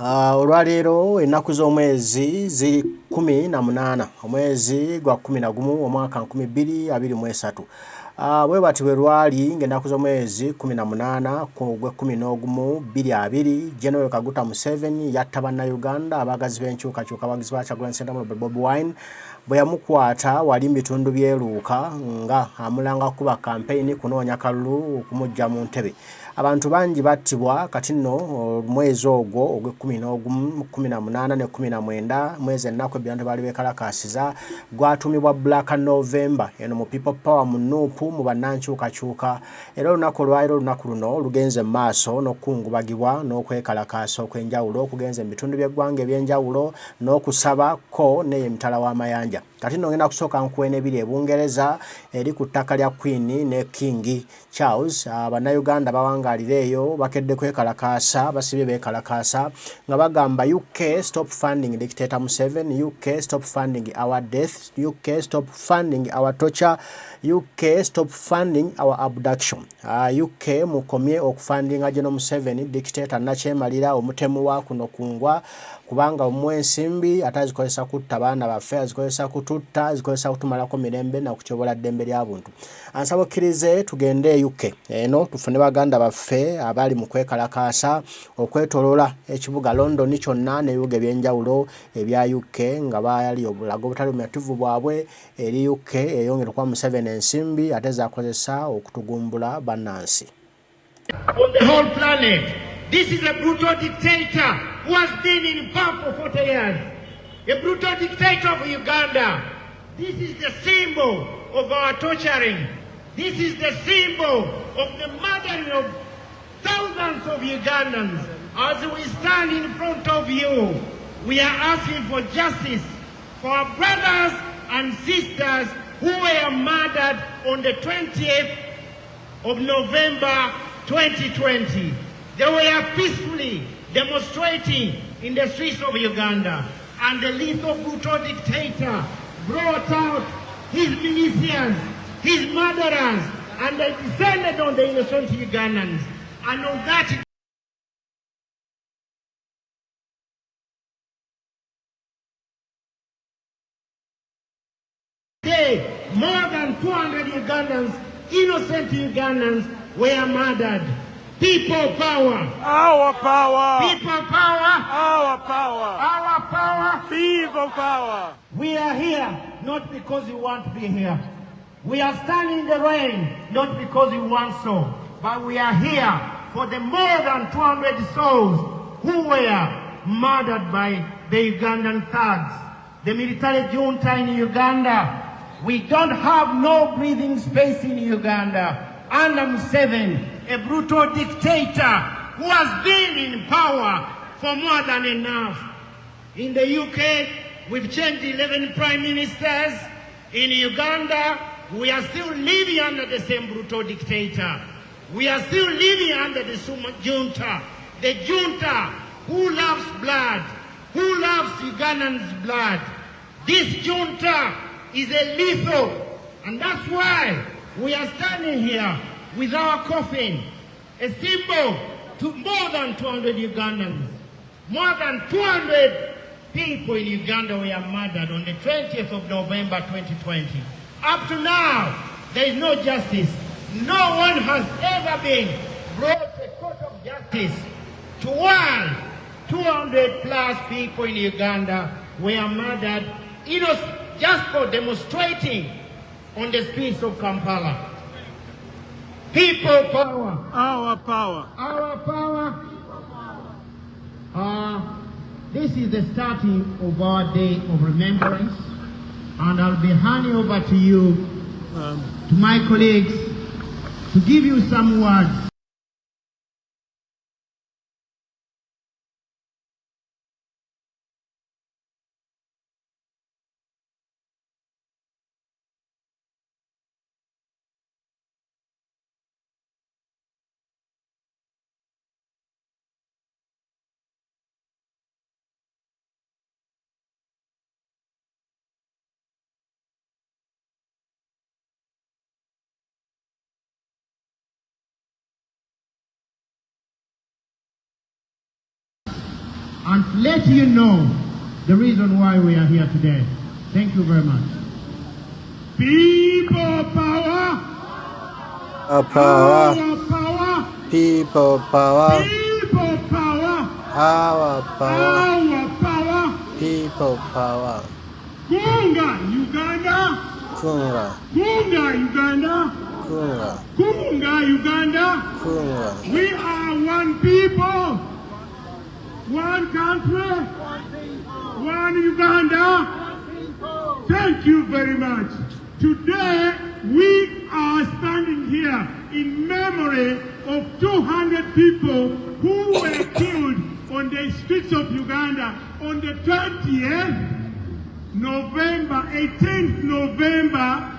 Olwaleero ennaku z'omwezi ziri 18 omwezi gwa 11 omwaka 2023. Bwe bati bwe lwali ng'ennaku z'omwezi 18 gwe 11 2020 General Kaguta Museveni yatta bannayuganda abagazi b'enkyukakyuka abagizi ba Kyagulanyi Ssentamu Bobi Wine bwe yamukwata wali mu bitundu by'eruuka nga amulanga kuba campaign kunoonya kalulu okumujja mu ntebe. Abantu bangi battibwa kati nno omwezi ogwo ogwe 18 ne 19 mwezi ennaku ebyantu baali beekalakaasiza gwatumibwa Black November eno mu People Power mu Nuupu mu bannankyukakyuka. Era olunaku olwaliro olunaku luno lugenze mu maaso n'okukungubagibwa n'okwekalakaasa okw'enjawulo okugenza mu bitundu by'eggwanga eby'enjawulo n'okusabako n'emitala w'amayanja. Kati nno ngenda kusooka nkuwe n'ebiri e Bungereza eri ku ttaka lya Queen ne King Charles. Bannayuganda bawangalira eyo bakedde kwekalakaasa basibye beekalakaasa nga bagamba UK stop funding dictator Museveni, UK stop funding our death, UK stop funding our torture, UK stop funding our abduction. UK mukomye okufundinga General Museveni dictator nakyemalira omutemu wa kuno kungwa kubanga omwensimbi atazikozesa kutta baana baffe azikozesa kututta azikozesa kutumalako mirembe na kukyobola ddembe ly'abuntu. Ansaba okkirize tugende UK eno tufune baganda baffe abali mu kwekalakaasa okwetolola ekibuga London kyonna n'ebibuga ebyenjawulo ebya UK nga baali obulago obutali bumativu bwabwe eri UK eyongera okuba Museveni ensimbi ate zaakozesa okutugumbula bannansi. On the whole planet, this is a brutal dictator who has been in power for 40 years. A brutal dictator of Uganda. This is the symbol of our torturing. This is the symbol of the murdering of thousands of Ugandans. As we stand in front of you, we are asking for justice for our brothers and sisters who were murdered on the 20th of November 2020. They were peacefully demonstrating in the streets of Uganda, and the lethal brutal dictator brought out his militias, his murderers, and they descended on the innocent Ugandans. And on that day, more than 200 Ugandans, innocent Ugandans, were murdered. People power. Our power. People power. Our power. Our power. People power. We are here not because we want to be here. We are standing in the rain not because we want so, but we are here for the more than 200 souls who were murdered by the Ugandan thugs, the military junta in Uganda. We don't have no breathing space in Uganda. Under Museveni, a brutal dictator who has been in power for more than enough. In the UK, we've changed 11 prime ministers. In Uganda, we are still living under the same brutal dictator. We are still living under the junta. The junta who loves blood, who loves Ugandans' blood. This junta is a lethal, and that's why we are standing here with our coffin, a symbol to more than 200 Ugandans. More than 200 people in Uganda were murdered on the 20th of November 2020. Up to now, there is no justice. No one has ever been brought to a court of justice. To one, 200 plus people in Uganda were murdered just for demonstrating on the streets of Kampala. People power. Our power. Our power. This is the starting of our day of remembrance, and I'll be handing over to you, to my colleagues, to give you some words. and let you know the reason why we are here today. Thank you very much. People power. Power. Our power. People power. People power. Our power. Our power. People power. Kunga, Uganda. Kunga. Kunga, Uganda. Kunga. Kunga, Uganda. Kunga. We are one people, one country, one Uganda. Thank you very much. Today, we are standing here in memory of 200 people who were killed on the streets of Uganda on the 20th November, 18th November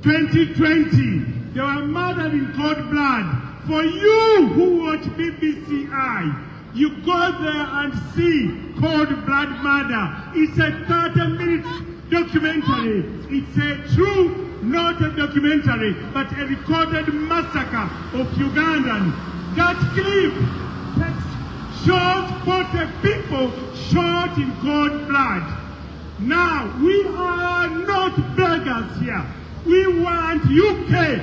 2020. They were murdered in cold blood. For you who watch BBCI, you go there and see cold blood murder. It's a 30-minute documentary. It's a true, not a documentary, but a recorded massacre of Ugandans. That clip shows 40 people shot in cold blood. Now, we are not beggars here. We want UK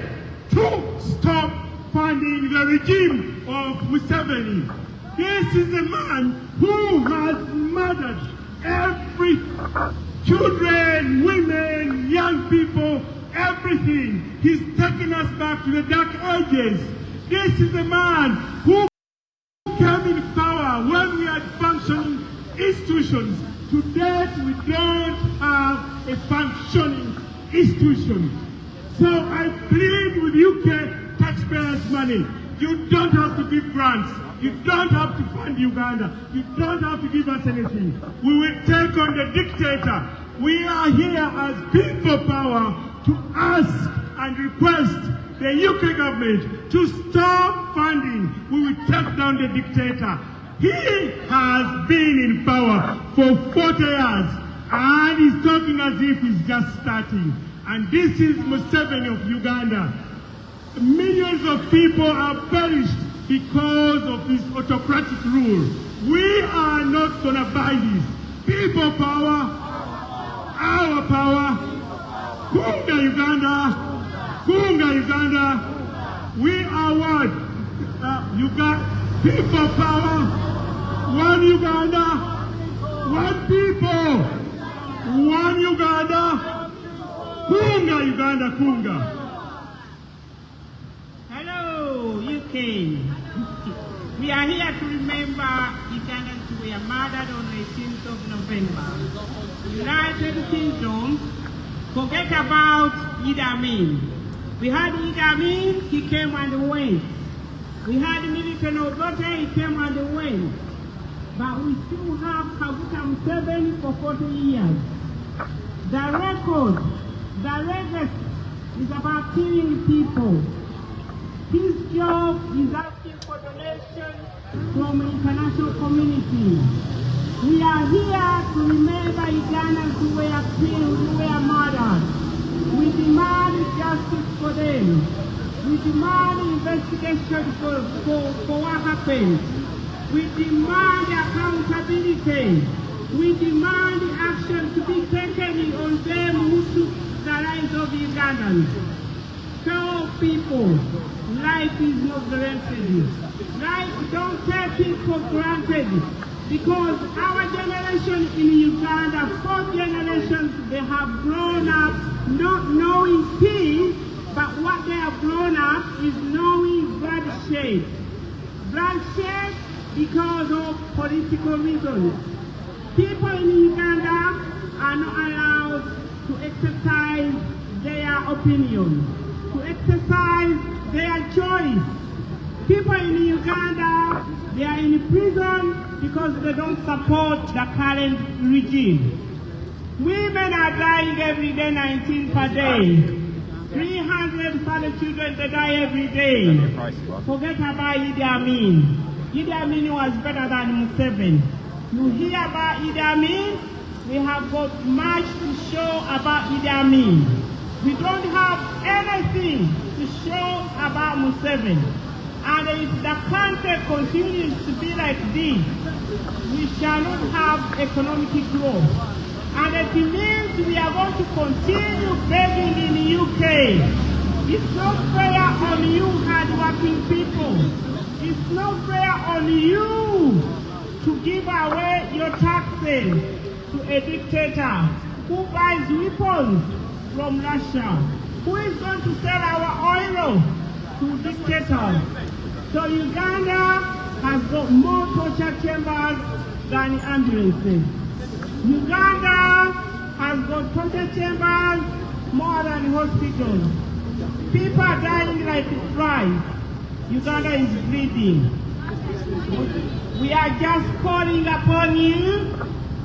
to stop funding the regime of Museveni. This is a man who has murdered every children, women, young people, everything. He's taken us back to the dark ages. This is a man who came in power when we had functioning institutions. To date, we don't have a functioning institution. So I plead with UK taxpayers' money. You don't have to give grants. You don't have to fund Uganda. You don't have to give us anything. We will take on the dictator. We are here as people power to ask and request the UK government to stop funding. We will take down the dictator. He has been in power for 40 years and he's talking as if he's just starting. And this is Museveni of Uganda. Millions of people are perished because of this autocratic rule. We are not going to buy this. People power, our power, Kunga Uganda, Kunga Uganda. We are what? People power, one Uganda, one people, one Uganda, Kunga Uganda, Kunga. Hello, UK. We are here to remember Ugandans who were murdered on the 18th of November. United Kingdom, forget about Idi Amin. We had Idi Amin, he came and went. We had Milton Obote, he came and went. But we still have Kaguta Museveni for 40 years. The record, the legacy is about killing people. His job is asking for donations from the international community. We are here to remember Ugandans who were killed, who were murdered. We demand justice for them. We demand investigation for what happened. We demand accountability. We demand action to be taken on them who took the lives of Ugandans. Tell people, life is not guaranteed. Life, don't take it for granted. Because our generation in Uganda, 4 generations, they have grown up not knowing peace, but what they have grown up is knowing bloodshed. Bloodshed because of political reasons. People in Uganda are not allowed to exercise their opinion, to exercise their choice. People in Uganda, they are in prison because they don't support the current regime. Women are dying every day, 19 per day. 300 father children, they die every day. Forget about Idi Amin. Idi Amin was better than Museveni. You hear about Idi Amin, we have got much to show about Idi Amin. We don't have anything to show about Museveni. And if the country continues to be like this, we shall not have economic growth. And it means we are going to continue begging in the UK. It's not fair on you hard-working people. It's not fair on you to give away your taxes to a dictator who buys weapons from Russia, who is going to sell our oil to dictators. So Uganda has got more torture chambers than ambulances. Uganda has got torture chambers more than hospitals. People are dying like flies. Uganda is bleeding. We are just calling upon you,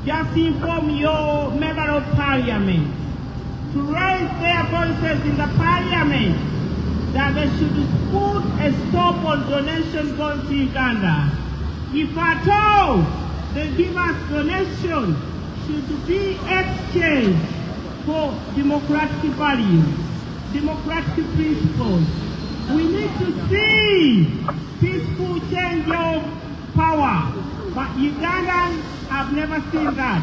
just inform your member of parliament to raise their voices in the parliament that they should put a stop on donation going to Uganda. If at all they give us donation, should be exchanged for democratic values, democratic principles. We need to see peaceful change of power, but Ugandans have never seen that.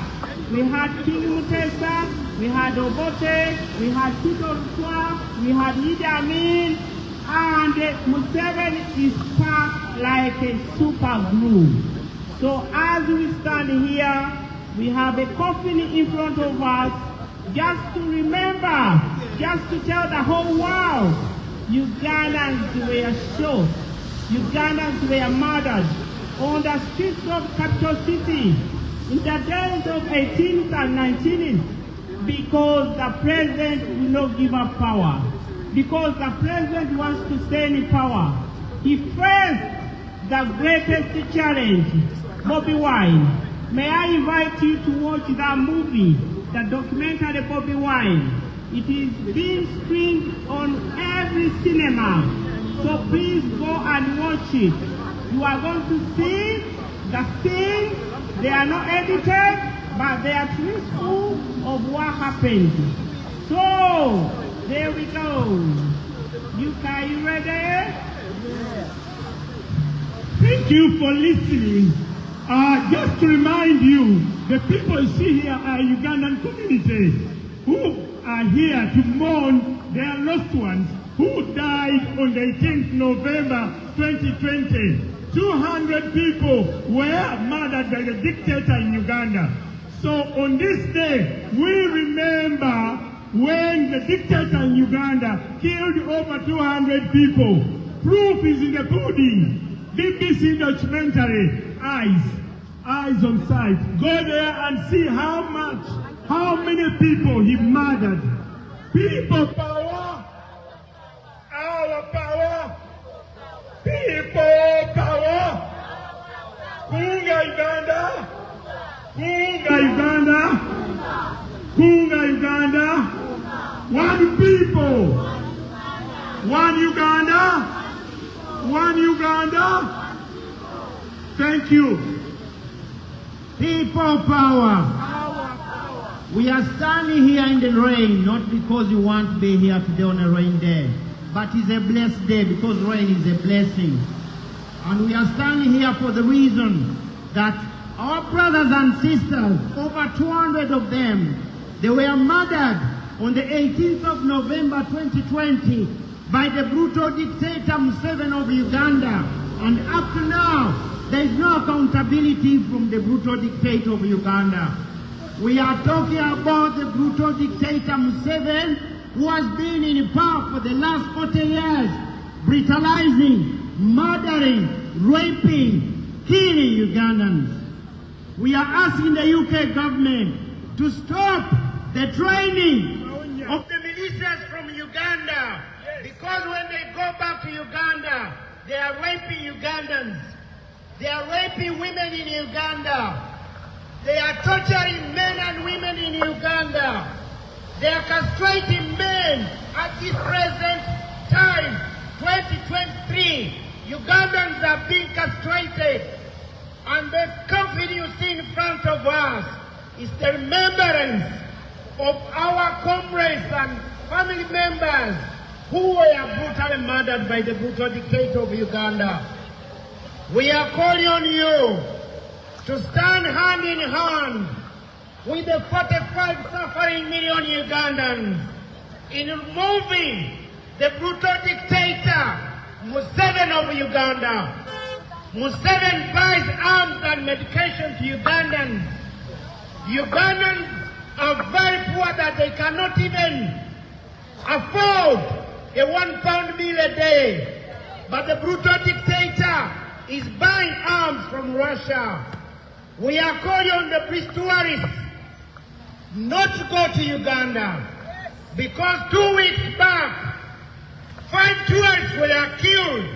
We had King Mutesa, we had Obote, we had Tito Okello, we had Idi Amin, and Museveni is packed like a super glue. So as we stand here, we have a coffin in front of us just to remember, just to tell the whole world, Ugandans were shot, Ugandans were murdered on the streets of capital city in the days of 18th and 19th because the president will not give up power, because the president wants to stay in power. He faced the greatest challenge, Bobi Wine. May I invite you to watch that movie, the documentary Bobi Wine. It is being screened on every cinema, so please go and watch it. You are going to see the scenes. They are not edited, but they are truthful of what happened. So, there we go. Are you ready? Thank you for listening. Just to remind you, the people you see here are Ugandan community who are here to mourn their lost ones who died on the 18th November 2020. 200 people were murdered by the dictator in Uganda. So on this day, we remember when the dictator in Uganda killed over 200 people. Proof is in the pudding. BBC documentary, Eyes on Sight. Go there and see how many people he murdered. People power, our power, people power. Kunga Uganda, Kunga Uganda, Kunga Uganda. One people, one Uganda, one Uganda. Thank you. People power. We are standing here in the rain, not because we want to be here today on a rain day, but it's a blessed day because rain is a blessing. And we are standing here for the reason that our brothers and sisters, over 200 of them, they were murdered on the 18th of November 2020 by the brutal dictator Museveni of Uganda. And up to now, there is no accountability from the brutal dictator of Uganda. We are talking about the brutal dictator Museveni, who has been in power for the last 40 years, brutalizing, murdering, raping, killing Ugandans. We are asking the UK government to stop the training of the militias from Uganda, because when they go back to Uganda, they are raping Ugandans. They are raping women in Uganda. They are torturing men and women in Uganda. They are castrating men at this present time, 2023. Ugandans are being castrated. And the coffin you see in front of us is the remembrance of our comrades and family members who were brutally murdered by the brutal dictator of Uganda. We are calling on you to stand hand in hand with the 45 suffering million Ugandans in removing the brutal dictator Museveni of Uganda. Museveni buys arms and medication to Ugandans. Ugandans are very poor that they cannot even afford a £1 meal a day. But the brutal dictator is buying arms from Russia. We are calling on the British tourists not to go to Uganda, because 2 weeks back, 5 tourists were killed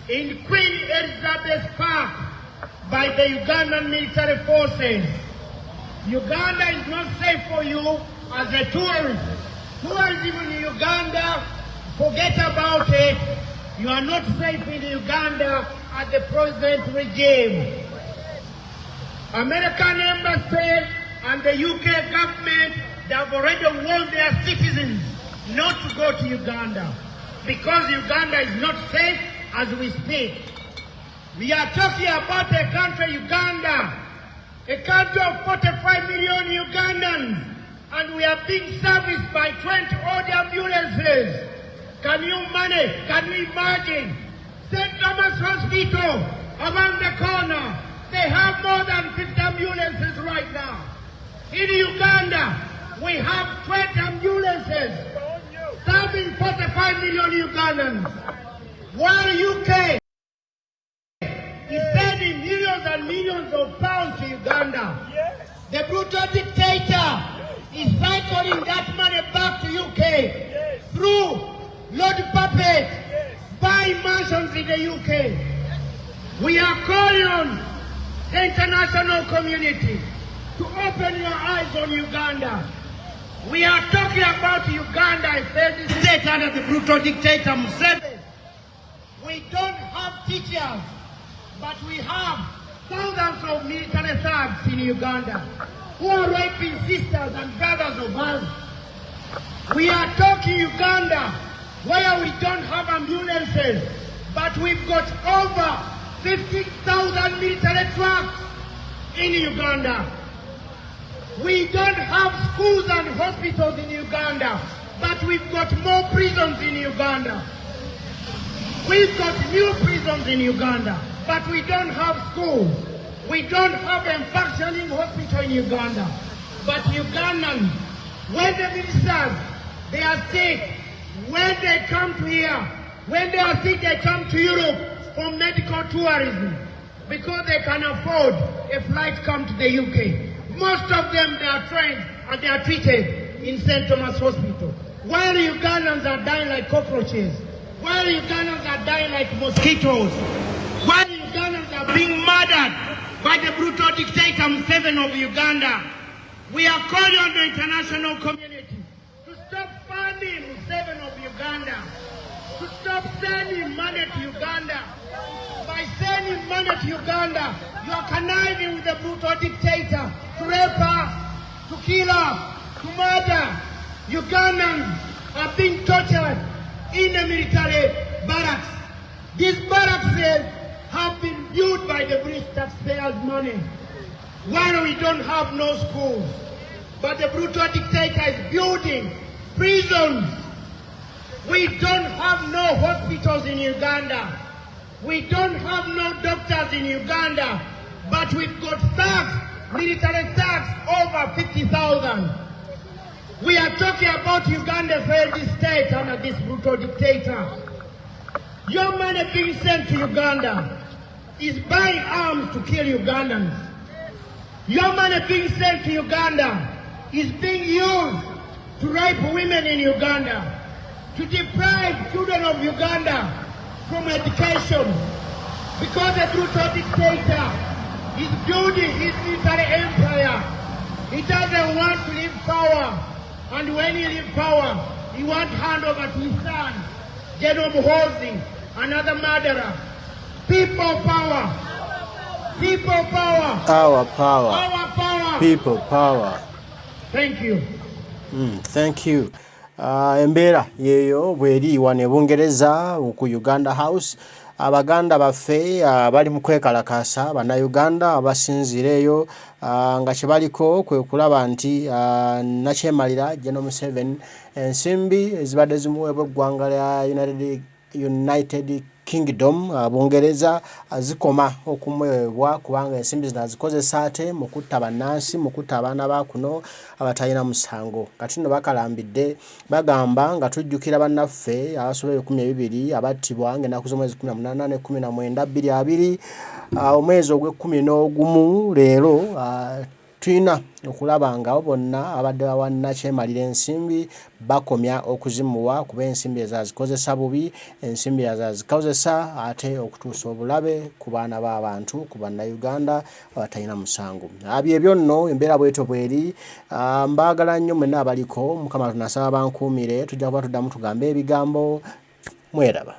in Queen Elizabeth Park by the Ugandan military forces. Uganda is not safe for you as a tourist. Tourism in Uganda, forget about it. You are not safe in Uganda at the present regime. American embassy and the UK government, they have already warned their citizens not to go to Uganda, because Uganda is not safe as we speak. We are talking about a country, Uganda, a country of 45 million Ugandans, and we are being serviced by 20 odd ambulances. Can you manage? Can you imagine? St. Thomas Hospital around the corner, they have more than 50 ambulances right now. In Uganda, we have 20 ambulances serving 45 million Ugandans. While UK is sending millions and millions of pounds to Uganda, the brutal dictator is cycling that money back to UK through Lord Puppet, buying mansions in the UK. We are calling on the international community to open your eyes on Uganda. We are talking about Uganda, a failed state under the brutal dictator Museveni. We don't have teachers, but we have thousands of military thugs in Uganda who are raping sisters and brothers of ours. We are talking Uganda, where we don't have ambulances, but we've got over 50,000 military trucks in Uganda. We don't have schools and hospitals in Uganda, but we've got more prisons in Uganda. We've got new prisons in Uganda, but we don't have schools. We don't have a functioning hospital in Uganda. But Ugandans, when the ministers, they are sick, when they come to here, when they are sick, they come to Europe for medical tourism, because they can afford a flight come to the UK. Most of them, they are trained and they are treated in St. Thomas Hospital. While Ugandans are dying like cockroaches, while Ugandans are dying like mosquitoes, while Ugandans are being murdered by the brutal dictator Museveni of Uganda, we are calling on the international community to stop funding Museveni of Uganda, to stop sending money to Uganda. By sending money to Uganda, you are conniving with the brutal dictator to rape us, to kill us, to murder. Ugandans are being tortured in the military barracks. These barracks have been built by the British taxpayers' money, while we don't have no schools. But the brutal dictator is building prisons. We don't have no hospitals in Uganda. We don't have no doctors in Uganda, but we've got thugs, military thugs, over 50,000. We are talking about Uganda failed state under this brutal dictator. Your money being sent to Uganda is buying arms to kill Ugandans. Your money being sent to Uganda is being used to rape women in Uganda, to deprive children of Uganda from education, because the brutal dictator is building his military empire. He doesn't want to leave power, and when he leaves power, he wants to hand over to his son, General Muhoozi, another murderer. People power. People power. Our power. Our power. People power. Thank you. Thank you. Embeera yeyo bweri wane Bungereza ku Uganda House. Abaganda baffe bali mu kwekalakaasa bannayuganda abasinzireyo nga kyebaliko kwe kulaba nti nakyemalira General Museveni ensimbi ezibadde zimuweebwa eggwanga lya United Kingdom Bungereza zikoma okumwebwa kubanga ensimbi zino azikozesa ate mu kutta bannansi mu kutta abaana ba kuno abatalina musango. Kati nno bakalambidde bagamba nga tujjukira bannaffe abasobola 12 abattibwa ng'ennaku z'omwezi 18 ne 19 2020 omwezi ogw'e11 leero tulina okulaba nga bonna abadde bawanna kyemalira ensimbi bakomya okuzimuwa kuba ensimbi ezazikozesa bubi ensimbi ezazikozesa ate okutuusa obulabe ku baana b'abantu ku bannayuganda abatalina musango. Byebyo nno embeera bwetyo bweri mbaagala nnyo mwenna abaliko Mukama tunasaba bankuumire tujja kuba tuddamu tugambe ebigambo mweraba.